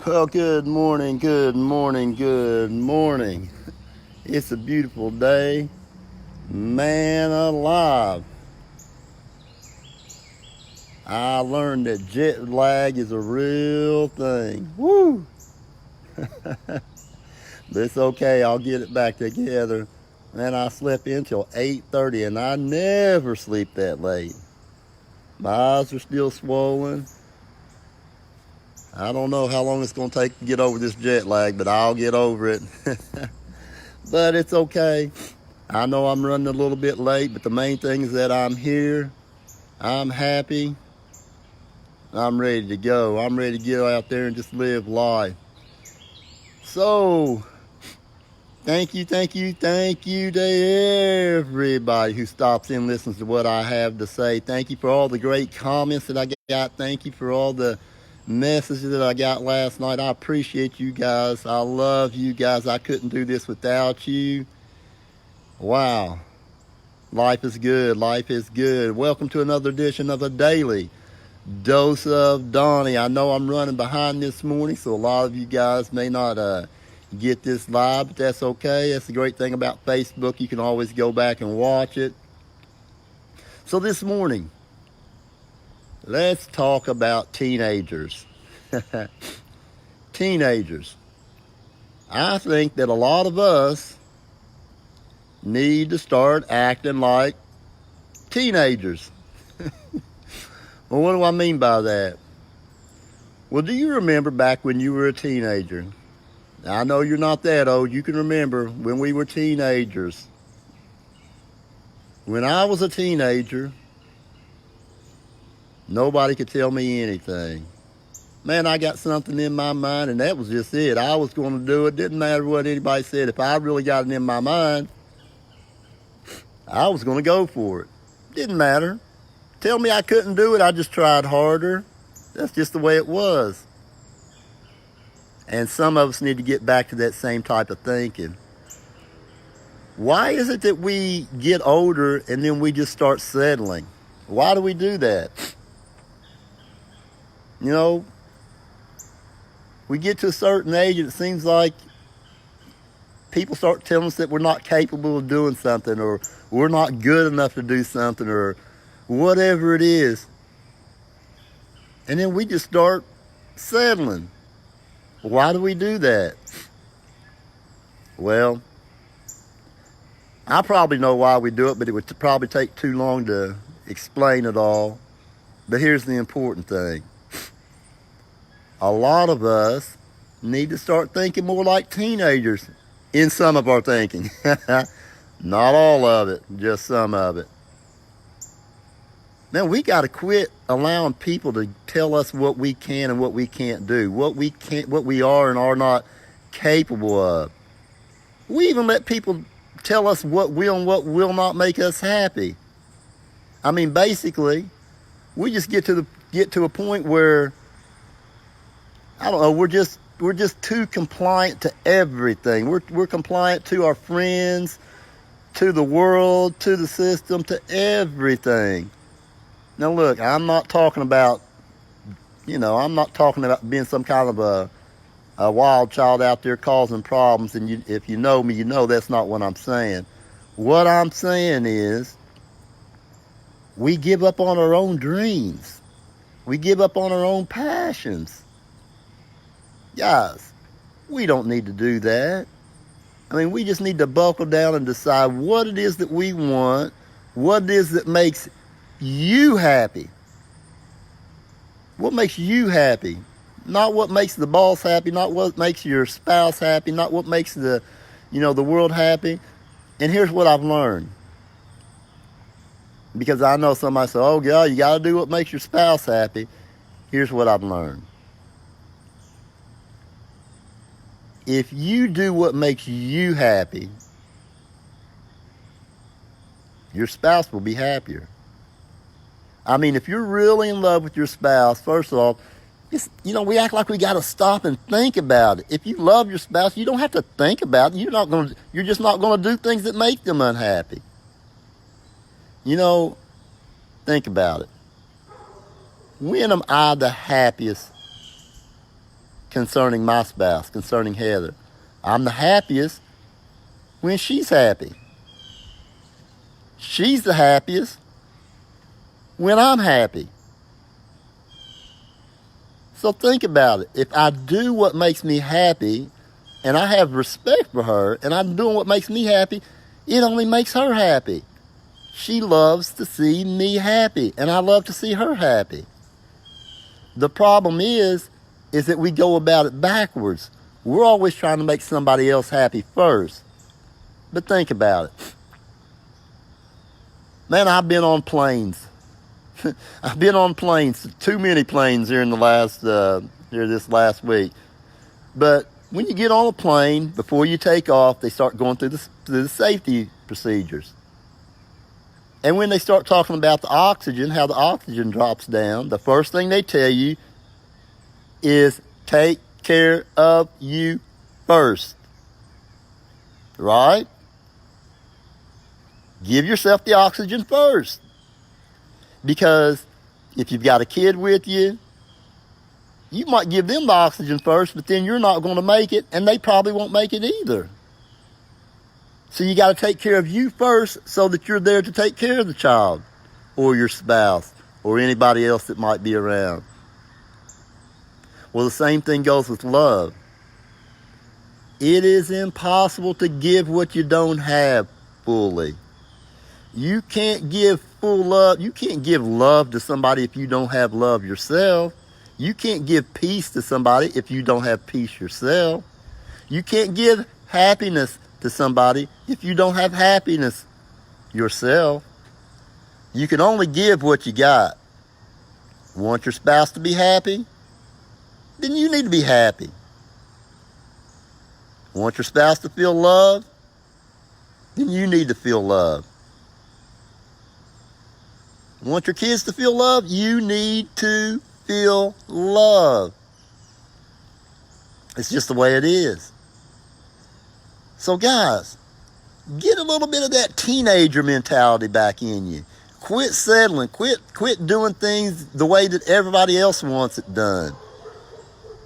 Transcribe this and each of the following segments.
Well, good morning, good morning, good morning. It's a beautiful day. Man alive. I learned that jet lag is a real thing. Woo! But it's okay, I'll get it back together. Man, I slept in till 8:30 and I never sleep that late. My eyes are still swollen. I don't know how long it's going to take to get over this jet lag, but I'll get over it. But it's okay. I know I'm running a little bit late, but the main thing is that I'm here. I'm happy. I'm ready to go. I'm ready to get out there and just live life. So, thank you to everybody who stops in and listens to what I have to say. Thank you for all the great comments that I got. Thank you for all the messages that I got last night. I appreciate you guys. I love you guys. I couldn't do this without you. Wow. Life is good. Life is good. Welcome to another edition of the Daily Dose of Donnie. I know I'm running behind this morning, so a lot of you guys may not get this live, but that's okay. That's the great thing about Facebook. You can always go back and watch it. So this morning, let's talk about teenagers. Teenagers. I think that a lot of us need to start acting like teenagers. Well, what do I mean by that? Well, do you remember back when you were a teenager? I know you're not that old. You can remember when we were teenagers. When I was a teenager, nobody could tell me anything. Man, I got something in my mind, and that was just it. I was going to do it. Didn't matter what anybody said. If I really got it in my mind, I was going to go for it. Didn't matter. Tell me I couldn't do it. I just tried harder. That's just the way it was. And some of us need to get back to that same type of thinking. Why is it that we get older and then we just start settling? Why do we do that? You know, we get to a certain age and it seems like people start telling us that we're not capable of doing something, or we're not good enough to do something, or whatever it is. And then we just start settling. Why do we do that? Well, I probably know why we do it, but it would probably take too long to explain it all. But here's the important thing. A lot of us need to start thinking more like teenagers in some of our thinking. Not all of it, just some of it. Man, we got to quit allowing people to tell us what we can and what we can't do, what we are and are not capable of. We even let people tell us what will and what will not make us happy. I mean, basically, we just get to a point where, I don't know, we're just too compliant to everything. We're compliant to our friends, to the world, to the system, to everything. Now look, I'm not talking about being some kind of a wild child out there causing problems, and if you know me, you know that's not what I'm saying. What I'm saying is, we give up on our own dreams. We give up on our own passions. Guys, we don't need to do that. I mean, we just need to buckle down and decide what it is that we want, what it is that makes you happy. What makes you happy? Not what makes the boss happy, not what makes your spouse happy, not what makes the world happy. And here's what I've learned. Because I know somebody said, oh, God, you got to do what makes your spouse happy. Here's what I've learned. If you do what makes you happy, your spouse will be happier. I mean, if you're really in love with your spouse, first of all, we act like we got to stop and think about it. If you love your spouse, you don't have to think about it. You're just not going to do things that make them unhappy. Think about it. When am I the happiest concerning my spouse, concerning Heather. I'm the happiest when she's happy. She's the happiest when I'm happy. So think about it. If I do what makes me happy, and I have respect for her, and I'm doing what makes me happy, it only makes her happy. She loves to see me happy, and I love to see her happy. The problem is that we go about it backwards. We're always trying to make somebody else happy first. But think about it. Man, I've been on planes. I've been on planes, too many planes here in this last week. But when you get on a plane, before you take off, they start going through the safety procedures. And when they start talking about the oxygen, how the oxygen drops down, the first thing they tell you is take care of you first. Right? Give yourself the oxygen first. Because if you've got a kid with you, you might give them the oxygen first, but then you're not going to make it, and they probably won't make it either. So you got to take care of you first so that you're there to take care of the child or your spouse or anybody else that might be around. Well, the same thing goes with love. It is impossible to give what you don't have fully. You can't give full love. You can't give love to somebody if you don't have love yourself. You can't give peace to somebody if you don't have peace yourself. You can't give happiness to somebody if you don't have happiness yourself. You can only give what you got. Want your spouse to be happy? Then you need to be happy. Want your spouse to feel love? Then you need to feel love. Want your kids to feel love? You need to feel love. It's just the way it is. So guys, get a little bit of that teenager mentality back in you. Quit settling. Quit doing things the way that everybody else wants it done.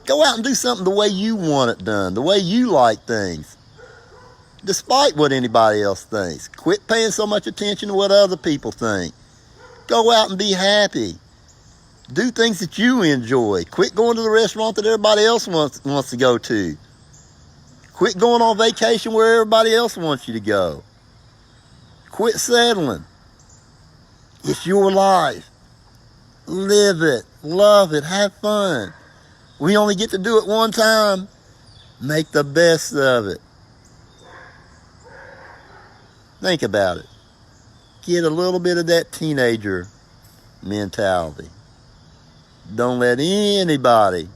Go out and do something the way you want it done, the way you like things, despite what anybody else thinks. Quit paying so much attention to what other people think. Go out and be happy. Do things that you enjoy. Quit going to the restaurant that everybody else wants to go to. Quit going on vacation where everybody else wants you to go. Quit settling. It's your life. Live it. Love it. Have fun. We only get to do it one time. Make the best of it. Think about it. Get a little bit of that teenager mentality. Don't let anybody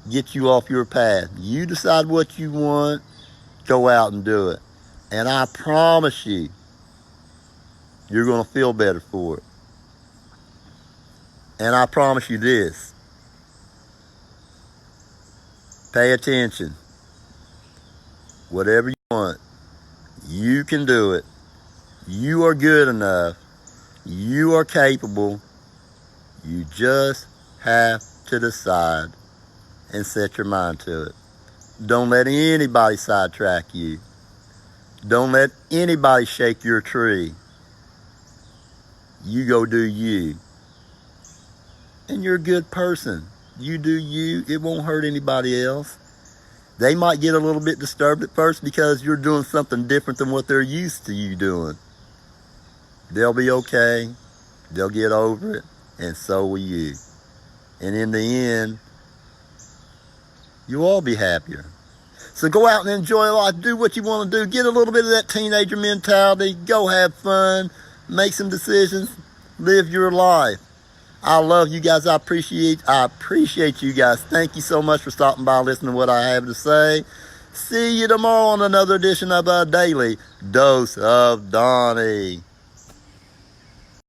get you off your path. You decide what you want, go out and do it. And I promise you, you're going to feel better for it. And I promise you this. Pay attention. Whatever you want, you can do it. You are good enough. You are capable. You just have to decide and set your mind to it. Don't let anybody sidetrack you. Don't let anybody shake your tree. You go do you. And you're a good person. You do you. It won't hurt anybody else. They might get a little bit disturbed at first because you're doing something different than what they're used to you doing. They'll be okay. They'll get over it. And so will you. And in the end, you'll all be happier. So go out and enjoy life. Do what you want to do. Get a little bit of that teenager mentality. Go have fun. Make some decisions. Live your life. I love you guys. I appreciate you guys. Thank you so much for stopping by, listening to what I have to say. See you tomorrow on another edition of a Daily Dose of Donnie.